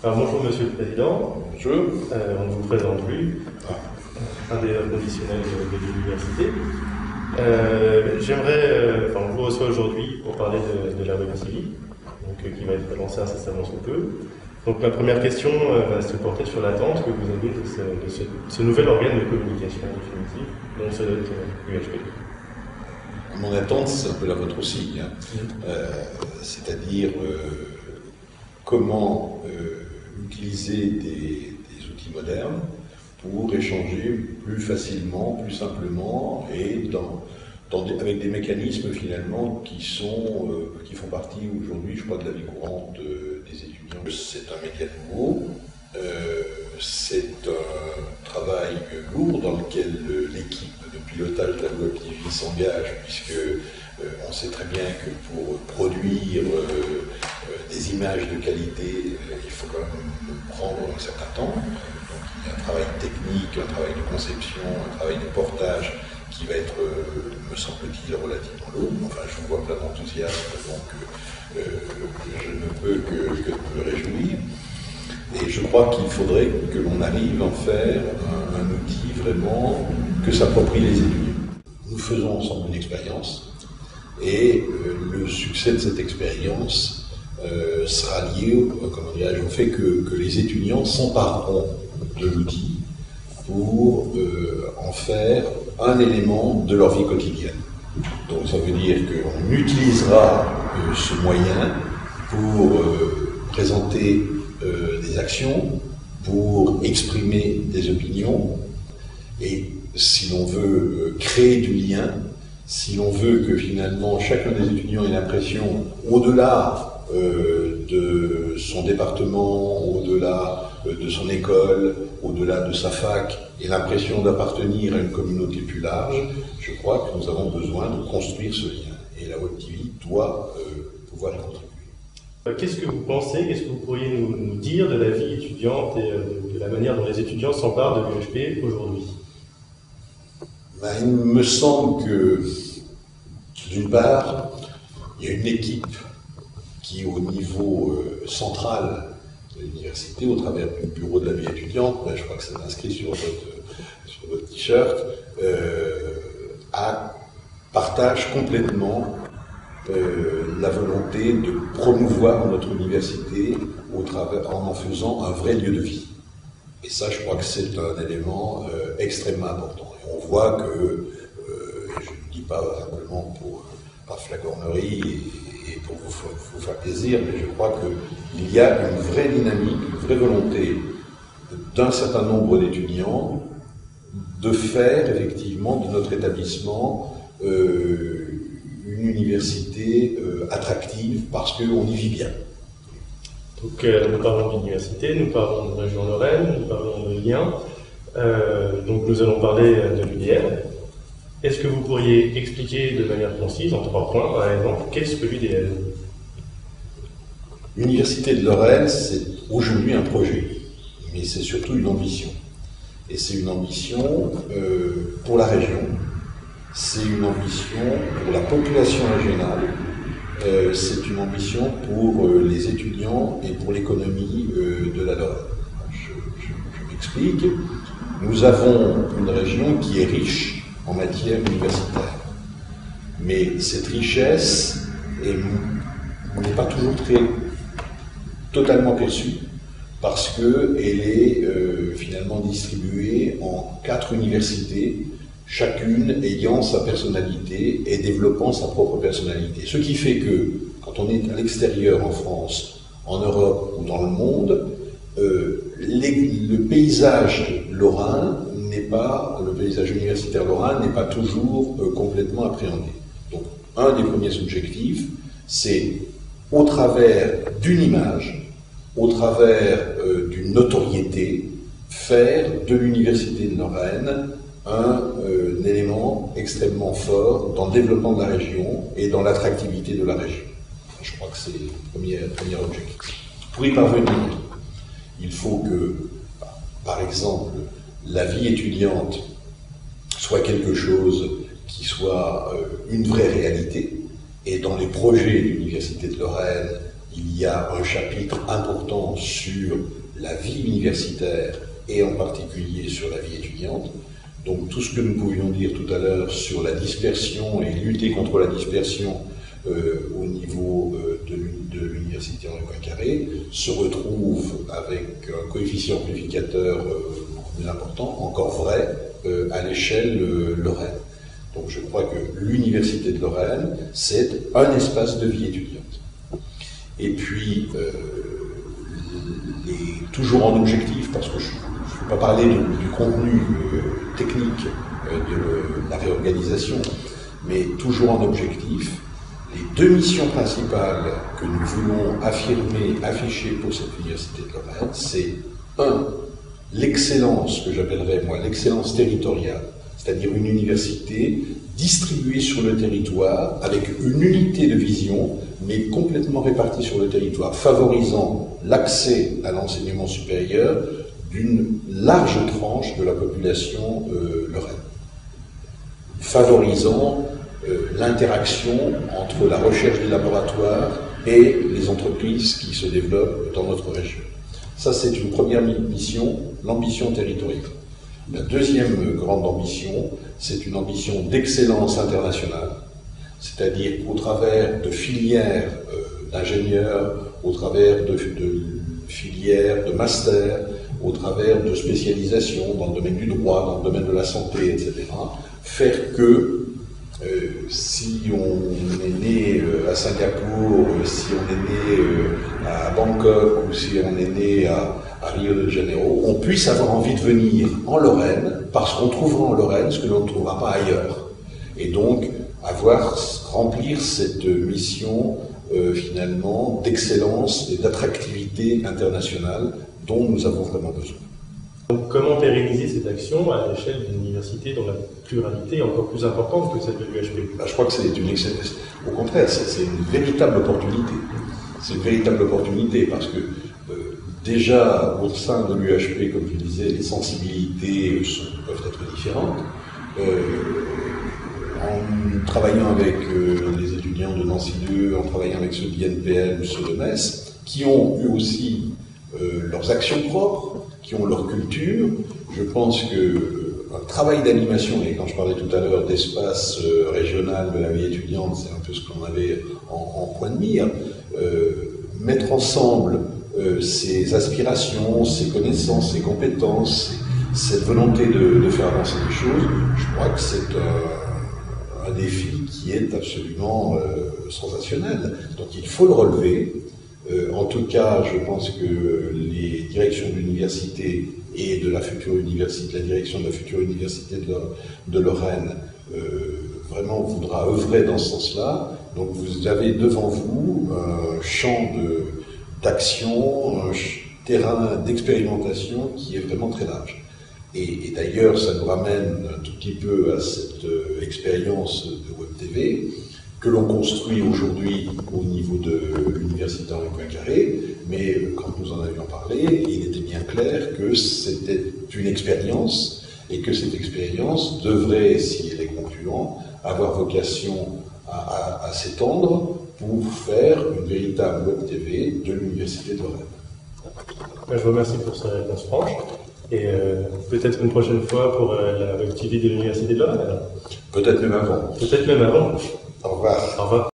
Alors, bonjour Monsieur le Président. Bonjour. On vous présente lui, un des conditionnels de l'université. On vous reçoit aujourd'hui pour parler de la web TV, qui va être lancée incessamment sous peu. Donc ma première question va se porter sur l'attente que vous avez de ce nouvel organe de communication définitive, dont se dote UHP. Mon attente, c'est un peu la vôtre aussi, hein. C'est-à-dire comment utiliser des outils modernes pour échanger plus facilement, plus simplement et avec des mécanismes finalement qui font partie aujourd'hui, je crois, de la vie courante des étudiants. C'est un média nouveau, c'est un travail lourd dans lequel l'équipe de pilotage de la Web TV s'engage, puisque on sait très bien que pour produire des images de qualité, il faut quand même prendre un certain temps. Donc il y a un travail technique, un travail de conception, un travail de portage qui va être, me semble-t-il, relativement lourd. Enfin, je vous vois plein d'enthousiasme, donc je ne peux que me réjouir. Et je crois qu'il faudrait que l'on arrive à en faire un outil vraiment que s'approprient les étudiants. Nous faisons ensemble une expérience et le succès de cette expérience sera lié au fait que les étudiants s'empareront de l'outil pour en faire un élément de leur vie quotidienne. Donc ça veut dire qu'on utilisera ce moyen pour présenter des actions, pour exprimer des opinions, et si l'on veut créer du lien, si l'on veut que finalement chacun des étudiants ait l'impression, au-delà de son département, au-delà de son école, au-delà de sa fac, ait l'impression d'appartenir à une communauté plus large, je crois que nous avons besoin de construire ce lien. Et la Web TV doit pouvoir y contribuer. Qu'est-ce que vous pensez, qu'est-ce que vous pourriez nous dire de la vie étudiante et de la manière dont les étudiants s'emparent de l'UHP aujourd'hui? Il me semble que, d'une part, il y a une équipe qui, au niveau central de l'université, au travers du bureau de la vie étudiante, je crois que c'est inscrit sur votre t-shirt, partage complètement la volonté de promouvoir notre université en faisant un vrai lieu de vie. Et ça, je crois que c'est un élément extrêmement important. Et on voit que, je ne dis pas simplement par flagornerie et pour vous faire plaisir, mais je crois qu'il y a une vraie dynamique, une vraie volonté d'un certain nombre d'étudiants de faire effectivement de notre établissement une université attractive parce qu'on y vit bien. Donc nous parlons d'université, nous parlons de région Lorraine, nous parlons de liens, donc nous allons parler de l'UDL. Est-ce que vous pourriez expliquer de manière concise, en 3 points par exemple, qu'est-ce que l'UDL? L'Université de Lorraine, c'est aujourd'hui un projet, mais c'est surtout une ambition. Et c'est une ambition pour la région, c'est une ambition pour la population régionale, c'est une ambition pour les étudiants et pour l'économie de la Lorraine. Je m'explique. Nous avons une région qui est riche en matière universitaire. Mais cette richesse n'est pas toujours totalement perçue parce qu'elle est finalement distribuée en 4 universités, chacune ayant sa personnalité et développant sa propre personnalité. Ce qui fait que, quand on est à l'extérieur en France, en Europe ou dans le monde, le paysage lorrain le paysage universitaire lorrain n'est pas toujours complètement appréhendé. Donc, un des premiers objectifs, c'est au travers d'une image, au travers d'une notoriété, faire de l'Université de Lorraine un élément extrêmement fort dans le développement de la région et dans l'attractivité de la région. Je crois que c'est le premier objectif. Pour y parvenir, il faut que, par exemple, la vie étudiante soit quelque chose qui soit une vraie réalité. Et dans les projets de l'Université de Lorraine, il y a un chapitre important sur la vie universitaire et en particulier sur la vie étudiante. Donc tout ce que nous pouvions dire tout à l'heure sur la dispersion et lutter contre la dispersion au niveau de l'université Henri Poincaré se retrouve avec un coefficient amplificateur beaucoup plus important, encore vrai, à l'échelle Lorraine. Donc je crois que l'université de Lorraine, c'est un espace de vie étudiante. Et puis, toujours en objectif, parce que je ne vais pas parler du contenu technique de la réorganisation, mais toujours en objectif, les deux missions principales que nous voulons afficher pour cette université de Lorraine, c'est l'excellence, que j'appellerais moi l'excellence territoriale, c'est-à-dire une université distribuée sur le territoire avec une unité de vision, mais complètement répartie sur le territoire, favorisant l'accès à l'enseignement supérieur d'une large tranche de la population lorraine, favorisant l'interaction entre la recherche des laboratoires et les entreprises qui se développent dans notre région. Ça, c'est une première mission, l'ambition territoriale. La deuxième grande ambition, c'est une ambition d'excellence internationale, c'est-à-dire qu'au travers de filières d'ingénieurs, au travers de filières de master, au travers de spécialisations dans le domaine du droit, dans le domaine de la santé, etc., faire que si on est né à Singapour, si on est né à Bangkok ou si on est né à Rio de Janeiro, on puisse avoir envie de venir en Lorraine parce qu'on trouvera en Lorraine ce que l'on ne trouvera pas ailleurs. Et donc remplir cette mission finalement d'excellence et d'attractivité internationale dont nous avons vraiment besoin. Donc, comment pérenniser cette action à l'échelle d'une université dont la pluralité est encore plus importante que celle de l'UHP? Je crois que c'est une excellence. Au contraire, c'est une véritable opportunité. C'est une véritable opportunité parce que déjà au sein de l'UHP, comme je disais, les sensibilités peuvent être différentes. En travaillant avec les étudiants de Nancy 2, en travaillant avec ceux d'INPL ou ceux de Metz, qui ont eux aussi leurs actions propres, qui ont leur culture. Je pense qu'un travail d'animation, et quand je parlais tout à l'heure d'espace régional de la vie étudiante, c'est un peu ce qu'on avait en point de mire, mettre ensemble ses aspirations, ses connaissances, ses compétences, cette volonté de faire avancer les choses, je crois que c'est un défi qui est absolument sensationnel. Donc il faut le relever. En tout cas, je pense que les directions de l'université et de la future université, la direction de la future université de Lorraine, vraiment voudra œuvrer dans ce sens-là. Donc vous avez devant vous un champ d'action, un terrain d'expérimentation qui est vraiment très large. Et d'ailleurs, ça nous ramène un tout petit peu à cette expérience de Web TV que l'on construit aujourd'hui au niveau de l'université Henri Poincaré, mais quand nous en avions parlé, il était bien clair que c'était une expérience et que cette expérience devrait, si elle est concluante, avoir vocation à s'étendre pour faire une véritable Web TV de l'université de Lorraine. Je vous remercie pour cette réponse franche. Et peut-être une prochaine fois pour la Web TV de l'université de Lorraine. Peut-être même avant. Peut-être même avant. Au revoir. Au revoir.